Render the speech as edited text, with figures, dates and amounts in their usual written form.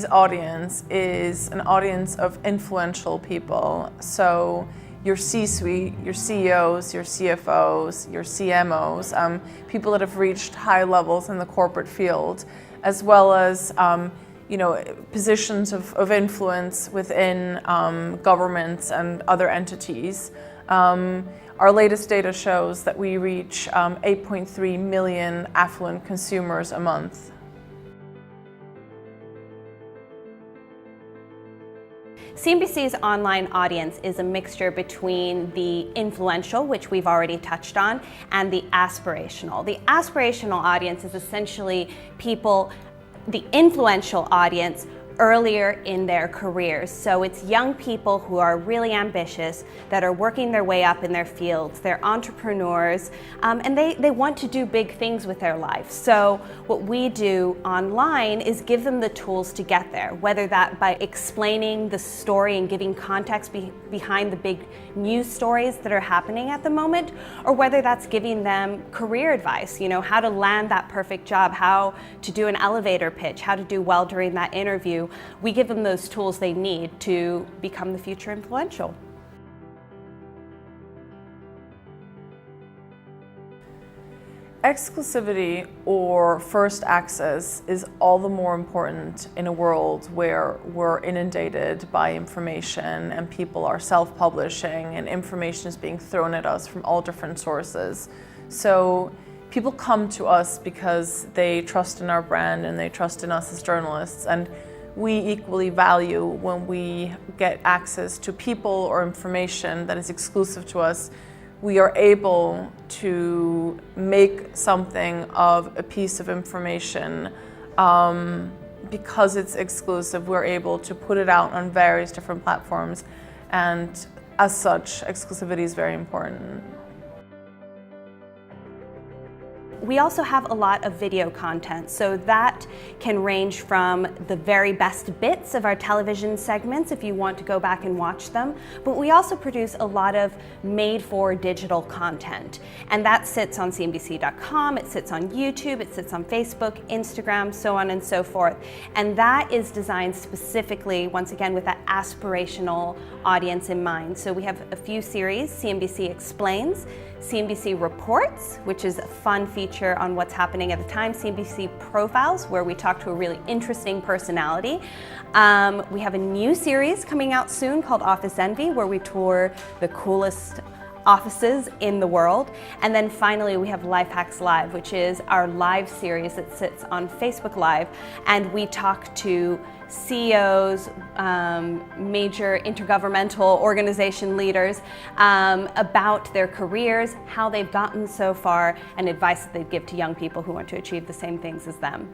audience is an audience of influential people. So your C-suite, your CEOs, your CFOs, your CMOs, people that have reached high levels in the corporate field, as well as positions of influence within governments and other entities. Our latest data shows that we reach 8.3 million affluent consumers a month. CNBC's online audience is a mixture between the influential, which we've already touched on, and the aspirational. The aspirational audience is essentially people, the influential audience, earlier in their careers. So it's young people who are really ambitious, that are working their way up in their fields, they're entrepreneurs, and they want to do big things with their life. So what we do online is give them the tools to get there, whether that by explaining the story and giving context behind the big news stories that are happening at the moment, or whether that's giving them career advice, how to land that perfect job, how to do an elevator pitch, how to do well during that interview. We give them those tools they need to become the future influential. Exclusivity or first access is all the more important in a world where we're inundated by information and people are self-publishing and information is being thrown at us from all different sources. So people come to us because they trust in our brand and they trust in us as journalists, and we equally value when we get access to people or information that is exclusive to us. We are able to make something of a piece of information because it's exclusive. We're able to put it out on various different platforms, and as such, exclusivity is very important. We also have a lot of video content, so that can range from the very best bits of our television segments if you want to go back and watch them, but we also produce a lot of made-for digital content, and that sits on CNBC.com, it sits on YouTube, it sits on Facebook, Instagram, so on and so forth, and that is designed specifically, once again, with that aspirational audience in mind. So we have a few series: CNBC Explains, CNBC Reports, which is a fun feature on what's happening at the time, CNBC Profiles, where we talk to a really interesting personality. We have a new series coming out soon called Office Envy, where we tour the coolest offices in the world. And then finally, we have Life Hacks Live, which is our live series that sits on Facebook Live, and we talk to CEOs, major intergovernmental organization leaders about their careers, how they've gotten so far, and advice that they'd give to young people who want to achieve the same things as them.